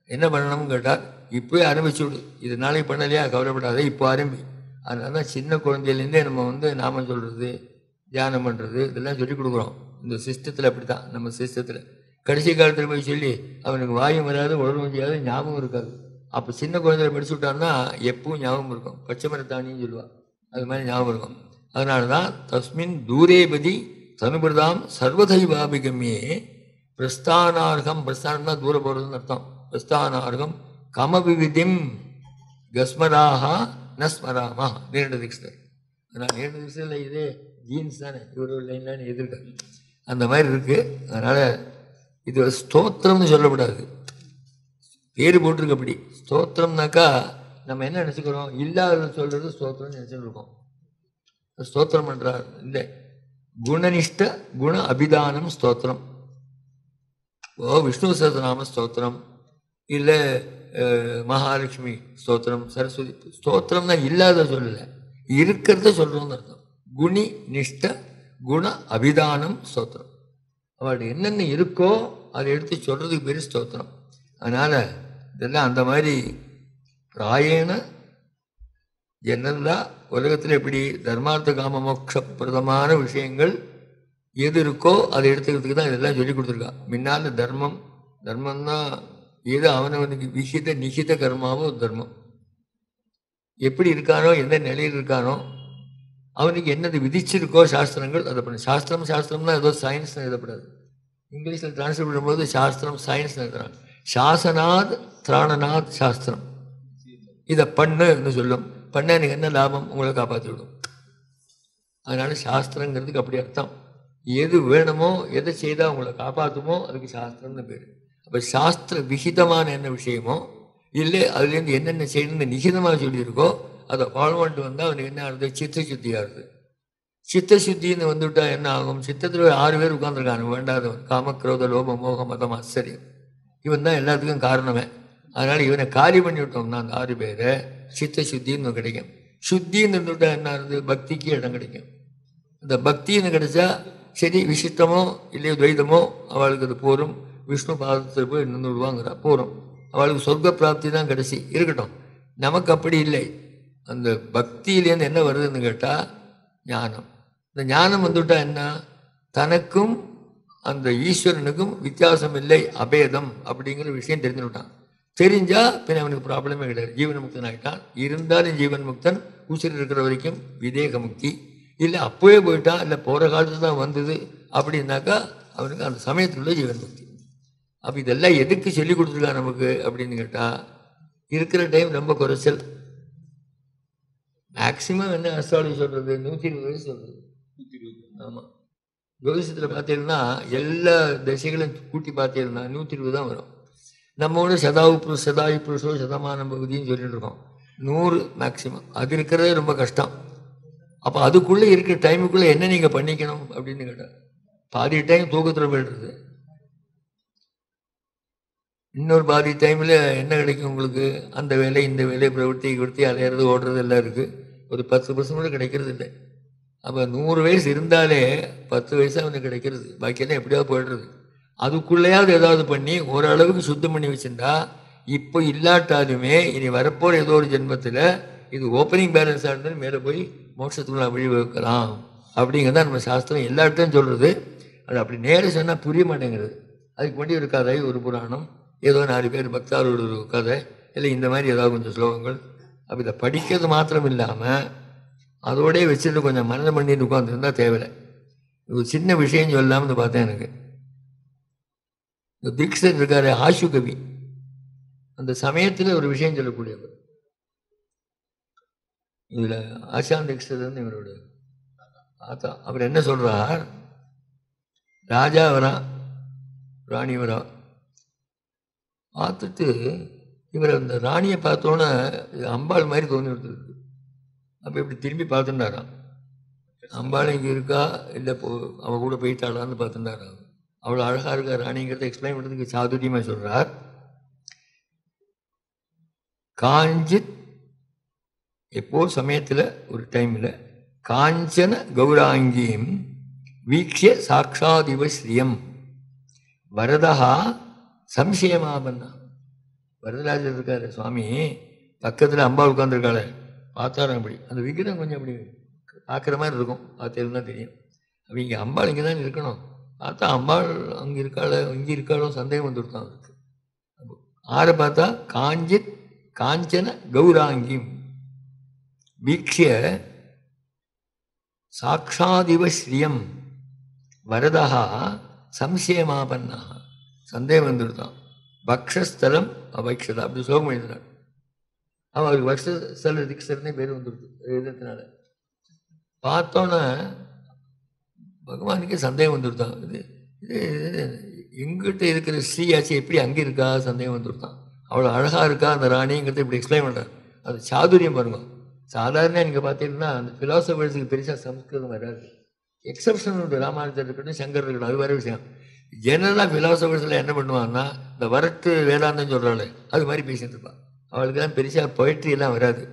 என்ன பண்ணணும்னு கேட்டால் இப்போயே ஆரம்பிச்சு விடு, இது நாளைக்கு பண்ணலையா கவலைப்படாத, இப்போ ஆரம்பி. அதனால தான் சின்ன குழந்தையிலேருந்தே நம்ம நாமம் சொல்கிறது, தியானம் பண்ணுறது இதெல்லாம் சொல்லிக் கொடுக்குறோம். இந்த சிஸ்டத்தில் அப்படி தான், நம்ம சிஸ்டத்தில். கடைசி காலத்தில் போய் சொல்லி அவனுக்கு வாயும் வராது, உடலும் செய்யாது, ஞாபகம் இருக்காது. அப்போ சின்ன குழந்தைய படிச்சு விட்டான்னா எப்பவும் ஞாபகம் இருக்கும். பச்சை மரத்தானின்னு சொல்லுவாள், அது மாதிரி ஞாபகம் இருக்கும். அதனால தான் தஸ்மின் தூரேபதி தனுபிரதாம் சர்வதைவாபிகம்யே பிரஸ்தானார்கம், பிரஸ்தானம்னா தூரம் போகிறதுன்னு அர்த்தம். பிரஸ்தானார்கம் கமவிவிதிம் கஸ்மராக நஸ்மராமா. நீண்ட தீட்சிதர். அதனால் நீண்ட தீட்சிதரில் இதே ஜீன்ஸ் தானே, இவரோட லைன்லாம் எதிர்க்க அந்த மாதிரி இருக்குது. அதனால் இது ஸ்தோத்திரம்னு சொல்லக்கூடாது, பேர் போட்டிருக்கு அப்படி. ஸ்தோத்திரம்னாக்கா நம்ம என்ன நினச்சிக்கிறோம், இல்லாத சொல்கிறது ஸ்தோத்திரம்னு நினச்சிட்டு இருக்கோம். ஸ்தோத்திரம் பண்ணுறார் இல்லை, குணனிஷ்ட குண அபிதானம் ஸ்தோத்திரம். விஷ்ணு சஹஸ்ரநாம ஸ்தோத்திரம், இல்லை மகாலட்சுமி ஸ்தோத்திரம், சரஸ்வதி ஸ்தோத்திரம்னா இல்லாத சொல்லலை, இருக்கிறத சொல்கிறோம்னு அர்த்தம். குணி நிஷ்ட குண அபிதானம் ஸ்தோத்திரம். அவளுடைய என்னென்ன இருக்கோ அதை எடுத்து சொல்கிறதுக்கு பேர் ஸ்தோத்திரம். அதனால் இதெல்லாம் அந்த மாதிரி பிராயண ஜெனரலாக உலகத்தில் எப்படி தர்மார்த்த காம மோட்ச பிரதமான விஷயங்கள் எது இருக்கோ அதை எடுத்துக்கிறதுக்கு தான் இதெல்லாம் சொல்லி கொடுத்துருக்கா. முன்னால் தர்மம்னா எது அவனவனுக்கு விஹித நிகித கர்மாவோ தர்மம். எப்படி இருக்கானோ, எந்த நிலையில் இருக்கானோ, அவனுக்கு என்னது விதிச்சிருக்கோ சாஸ்திரங்கள் அதை பண்ணு. சாஸ்திரம்னா ஏதோ சயின்ஸ் எழுதப்படாது. இங்கிலீஷில் டிரான்ஸ்லேட் பண்ணும்போது சாஸ்திரம் சயின்ஸ் எழுதுறான். சாசனாத் திராணநாத் சாஸ்திரம். இதை பண்ணுன்னு சொல்லும். பண்ண எனக்கு என்ன லாபம், உங்களை காப்பாற்றி விடும். அதனால சாஸ்திரங்கிறதுக்கு அப்படி அர்த்தம். எது வேணுமோ, எதை செய்தால் உங்களை காப்பாற்றுமோ அதுக்கு சாஸ்திரம்னு பேர். அப்போ சாஸ்திர விகிதமான என்ன விஷயமோ, இல்லை அதுலேருந்து என்னென்ன செய்யணும்னு நிச்சயமாக சொல்லியிருக்கோ அதை ஃபாலோ பண்ணிட்டு வந்தால் அவனுக்கு என்ன ஆகுது? சித்த சுத்தியாக இருக்குது. சித்த சுத்தின்னு வந்துவிட்டா என்ன ஆகும்? சித்தத்தில் 6 பேர் உட்காந்துருக்காங்க வேண்டாதவன். காமக்ரோத லோப மோக மதம் ஆச்சரியம். இவன் தான் எல்லாத்துக்கும் காரணமே. அதனால் இவனை காலி பண்ணி விட்டோம்னா அந்த 6 பேரை சித்த சுத்தின்னு கிடைக்கும். சுத்தின்னு இருந்துவிட்டா என்ன ஆகுது? பக்திக்கு இடம் கிடைக்கும். இந்த பக்தின்னு கிடைச்சா சரி, விசிஷ்டமோ இல்லையோ துவைதமோ அவளுக்கு அது போரும். விஷ்ணு பாதத்தில் போய் நின்று விடுவாங்கிறா போரும். அவளுக்கு சொர்க்க பிராப்தி தான் கடைசி இருக்கட்டும். நமக்கு அப்படி இல்லை. அந்த பக்தியிலேருந்து என்ன வருதுன்னு கேட்டால் ஞானம். இந்த ஞானம் வந்துவிட்டா என்ன? தனக்கும் அந்த ஈஸ்வரனுக்கும் வித்தியாசம் இல்லை, அபேதம் அப்படிங்கிற விஷயம் தெரிஞ்சுட்டான். தெரிஞ்சால் பின்ன அவனுக்கு ப்ராப்ளமே கிடையாது. ஜீவன் முக்தன் ஆகிட்டான். இருந்தாலும் ஜீவன் முக்தன். உசிர் இருக்கிற வரைக்கும் விதேக முக்தி. இல்லை அப்போவே போயிட்டான், இல்லை போகிற காலத்தில் தான் வந்தது அப்படின்னாக்கா அவனுக்கு அந்த சமயத்தில் ஜீவன் முக்தி. அப்போ இதெல்லாம் எதுக்கு சொல்லி கொடுத்துருக்கா நமக்கு அப்படின்னு கேட்டால், இருக்கிற டைம் ரொம்ப குறைச்சல். மேக்சிமம் என்ன அஸ்ட்ராலஜி சொல்கிறது? 120 வயசு சொல்கிறது. 120. ஆமாம். ஜோதிஷத்தில் பார்த்தீங்கன்னா எல்லா திசைகளும் கூட்டி பார்த்தீங்கன்னா 120 தான் வரும். நம்ம ஒன்று சதாயு புருஷோ சதமானம் பகுதின்னு சொல்லிட்டு இருக்கோம். 100 மேக்சிமம். அது இருக்கிறதே ரொம்ப கஷ்டம். அப்போ அதுக்குள்ளே இருக்கிற டைமுக்குள்ளே என்ன நீங்கள் பண்ணிக்கணும் அப்படின்னு கேட்டால், பாதி டைம் தூக்கத்தில் போய்டுறது. இன்னொரு பாதி டைமில் என்ன கிடைக்கும் உங்களுக்கு? அந்த வேலை இந்த வேலை பிரவர்த்தி அலையிறது ஓடுறது எல்லாம் இருக்குது. ஒரு 10% கூட கிடைக்கிறது இல்லை. அப்போ 100 வயசு இருந்தாலே 10 வயசு அவனுக்கு கிடைக்கிறது. பாக்கியெல்லாம் எப்படியாவது போய்டுறது. அதுக்குள்ளேயாவது ஏதாவது பண்ணி ஓரளவுக்கு சுத்தம் பண்ணி வச்சுருந்தா இப்போ இல்லாட்டாலுமே இனி வரப்போகிற ஏதோ ஒரு ஜென்மத்தில் இது ஓப்பனிங் பேலன்ஸாக இருந்தாலும் மேலே போய் மோட்சத்துக்குள்ள வழிவகுக்கலாம் அப்படிங்கிறத நம்ம சாஸ்திரம் எல்லார்ட்டையும் சொல்கிறது. அது அப்படி நேரம் சொன்னால் புரிய மாட்டேங்கிறது. அதுக்கு வேண்டி ஒரு கதை, ஒரு புராணம், ஏதோ 4 பேர் பக்தாரோட ஒரு கதை, இல்லை இந்த மாதிரி ஏதாவது கொஞ்சம் ஸ்லோகங்கள். அப்போ இதை படிக்கிறது மாத்திரம் இல்லாமல் அதோடய வச்சுட்டு கொஞ்சம் மனநம் பண்ணிட்டு உட்காந்துருந்தால் தேவையில்லை. ஒரு சின்ன விஷயம் சொல்லாமல் பார்த்தேன். எனக்கு இந்த தீக்ஷர் இருக்கார், ஆஷு கவி, அந்த சமயத்தில் ஒரு விஷயம் சொல்லக்கூடியவர். இதில் ஆஷான் தீக்ஷர்னு இவரோட ஆத்தா. அவர் என்ன சொல்கிறார்? ராஜா வரா, ராணி வரா. பார்த்துட்டு இவர் அந்த ராணியை பார்த்தோன்னே அம்பாள் மாதிரி தோணி கொடுத்துருக்கு. அப்போ இப்படி திரும்பி பார்த்துட்டாராம். அம்பாள் இங்கே இருக்கா இல்லை அவள் கூட போயிட்டாளான்னு பார்த்துட்டாராம். அவ்வளோ அழகாக இருக்கா ராணிங்கிறத எக்ஸ்பிளைன் பண்ணுறதுக்கு சாதுரியமாக சொல்கிறார். காஞ்சித் எப்போ சமயத்தில் ஒரு டைமில் காஞ்சன கௌராங்கியும் வீக்ஷிய சாட்சாதிவ ஸ்ரீயம் வரதா சம்சயமாபன்னா. வரதராஜர் இருக்காரு சுவாமி, பக்கத்தில் அம்பாள் உட்காந்துருக்காளே, பார்த்தாரம் அப்படி அந்த விக்கிரம் கொஞ்சம் அப்படி பார்க்குற மாதிரி இருக்கும். பார்த்தேன்னா தெரியும். அப்படி இங்கே அம்பாள் இங்கே தான் இருக்கணும். பார்த்தா அம்பாள் அங்கே இங்கே இருக்காளோ சந்தேகம் வந்துவிட்டான் அவருக்கு. ஆரை பார்த்தா காஞ்சித் காஞ்சன கௌராங்கியும் வீக்ஷிய சாட்சாதிவ ஸ்ரீயம் வரதா சம்சயமாபன்னா. சந்தேகம் வந்துவிட்டான். பக்ஷஸ்தலம் அபக்ஷதா அப்படி சோகம் எழுதினார். அவருக்கு பக்ஷஸ்தல தீக்ஷர்னே பேர் வந்துடுது எழுதுறதுனால. பார்த்தோன்னே பகவானுக்கே சந்தேகம் வந்துவிட்டான். இது இது எங்கிட்ட இருக்கிற ஸ்ரீயாச்சி எப்படி அங்கே இருக்கா சந்தேகம் வந்துவிட்டான். அவ்வளோ அழகாக இருக்கா அந்த ராணிங்கிறத இப்படி எக்ஸ்பிளைன் பண்ணுறார். அது சாதுரியம் பாருங்க. சாதாரண நீங்கள் பார்த்தீங்கன்னா அந்த ஃபிலாசபர்ஸுக்கு பெருசாக சம்ஸ்கிருதம் வராது. எக்ஸப்ஷன் உண்டு. ராமானுஜர் இருக்கட்டும், சங்கர் இருக்கட்டும், அது வேறு விஷயம். ஜெனரலாக ஃபிலாசபர்ஸில் என்ன பண்ணுவாங்கன்னா இந்த வரட்டு வேதாந்தம் சொல்கிறாள் அது மாதிரி பேசிட்டு இருப்பாள். அவளுக்கெல்லாம் பெருசாக பொயட்ரியெல்லாம் வராது.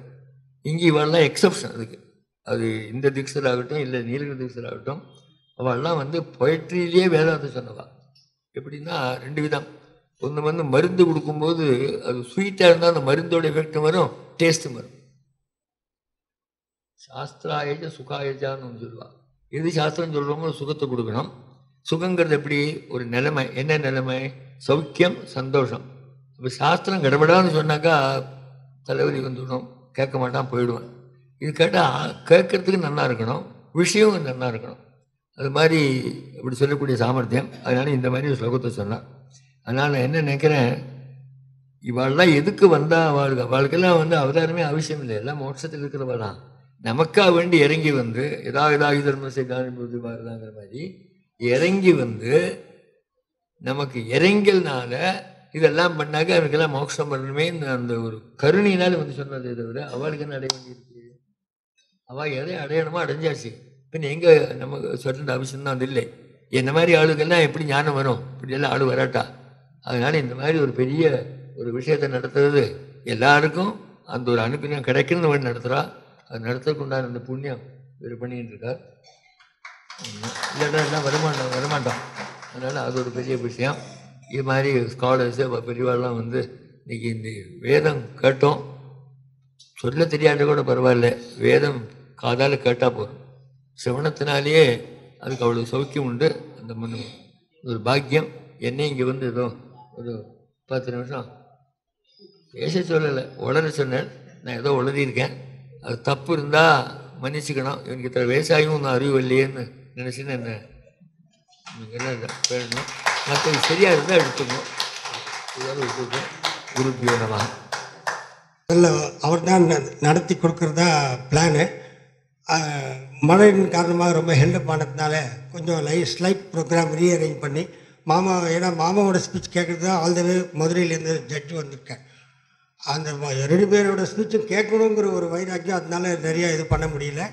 இங்கே இவெல்லாம் எக்ஸப்ஷன் அதுக்கு. அது இந்த தீக்ஷர் ஆகட்டும் இல்லை நீலகிரி தீக்ஷர் ஆகட்டும், அவள்லாம் வந்து பொயட்ரியிலேயே வேதாந்தம் சொன்னவா. எப்படின்னா 2 விதம். ஒன்று மருந்து கொடுக்கும்போது அது ஸ்வீட்டாக இருந்தால் அந்த மருந்தோட எஃபெக்டும் வரும், டேஸ்ட்டும் வரும். சாஸ்திராயஜ சுகாயஜான்னு ஒன்று சொல்லுவாள். எது சாஸ்திரம் சொல்கிறோமோ சுகத்தை கொடுக்கணும். சுகங்கிறது எப்படி? ஒரு நிலைமை. என்ன நிலைமை? சௌக்கியம், சந்தோஷம். இப்போ சாஸ்திரம் கடபடான்னு சொன்னாக்கா தலைவலி வந்துவிடும், கேட்க மாட்டான், போயிடுவான். இது கேட்டால் கேட்கறதுக்கு நல்லா இருக்கணும், விஷயம் நல்லா இருக்கணும். அது மாதிரி இப்படி சொல்லக்கூடிய சாமர்த்தியம். அதனால இந்த மாதிரி ஒரு ஸ்லோகத்தை சொன்னான். அதனால் நான் என்ன நினைக்கிறேன், இவாளெல்லாம் எதுக்கு வந்தால் அவளுக்கெல்லாம் வந்து அவதாரமே அவசியம் இல்லை. எல்லாம் மோட்சத்தில் இருக்கிறவா தான். நமக்காக வேண்டி இறங்கி வந்து ஏதாவது தர்மத்தை காணும்போது மாதிரிதாங்கிற மாதிரி இறங்கி வந்து நமக்கு இறங்கல்னால இதெல்லாம் பண்ணாக்க அவனுக்கெல்லாம் மோட்சம் பண்ணணுமே அந்த ஒரு கருணையினால் வந்து சொன்னதை தவிர அவளுக்கு என்ன அடைய வேண்டியிருக்கு? அவள் எதை அடையணுமோ அடைஞ்சாச்சு. பின்ன எங்கே நமக்கு சொல்கிற அவசியம்தான் அது இல்லை. என்ன மாதிரி ஆளுக்கெல்லாம் எப்படி ஞானம் வரும்? இப்படியெல்லாம் ஆள் வராட்டா. அதனால் இந்த மாதிரி ஒரு பெரிய ஒரு விஷயத்தை நடத்துறது எல்லாருக்கும் அந்த ஒரு அனுப்பினம் கிடைக்கணும்னு ஒன்று நடத்துகிறா. அது நடத்துறதுக்கு உண்டான அந்த புண்ணியம் இவர் பண்ணிக்கிட்டு இருக்கார். இல்லைன்னா எல்லாம் வரமாட்டோம். அதனால் அது ஒரு பெரிய விஷயம். இது மாதிரி ஸ்காலர்ஸு பெரியவாள்லாம் வந்து இன்றைக்கி இந்த வேதம் கேட்டோம், சொல்ல தெரியாத கூட பரவாயில்ல, வேதம் காதால் கேட்டால் போதும். சிவனத்தினாலேயே அதுக்கு அவ்வளோ சௌக்கியம் உண்டு. அந்த மனு ஒரு பாக்கியம். என்னை இங்கே வந்து ஏதோ ஒரு 10 நிமிஷம் பேச சொல்லலை, உளர சொன்னேன். நான் ஏதோ உளறியிருக்கேன். அது தப்பு இருந்தால் மன்னிச்சுக்கணும். இவனுக்கு இத்தனை வயசாகியும் ஒன்றும் அறிவு இல்லையேன்னு நினச்சின்னு என்ன நீங்கள்லாம் பேசணும். மற்றது சரியாக இருந்தால் எடுத்துக்கணும். இதாவது விட்டுருக்கோம். குருப்பியோ நம்ம இல்லை, அவர் தான் நடத்தி கொடுக்குறதா பிளானு. மழையின் காரணமாக ரொம்ப ஹெல்ப் ஆனதுனால கொஞ்சம் ஸ்லைட் ப்ரோக்ராம் ரீஅரேஞ்ச் பண்ணி ஏன்னா மாமாவோட ஸ்பீச் கேட்குறது தான் ஆல் த வே மதுரையிலேருந்து ஜட்ஜு வந்திருக்கேன். அந்த 2 பேரோட ஸ்பீச்சும் கேட்கணுங்கிற ஒரு வைராக்கியம், அதனால நிறையா இது பண்ண முடியல.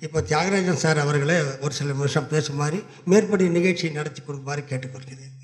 இப்போ தியாகராஜன் சார் அவர்களே ஒரு சில நிமிஷம் பேசுமாறு மேற்படி நிகழ்ச்சி நடத்தி கொடுக்குமாறு கேட்டுக்கொள்கிறேன்.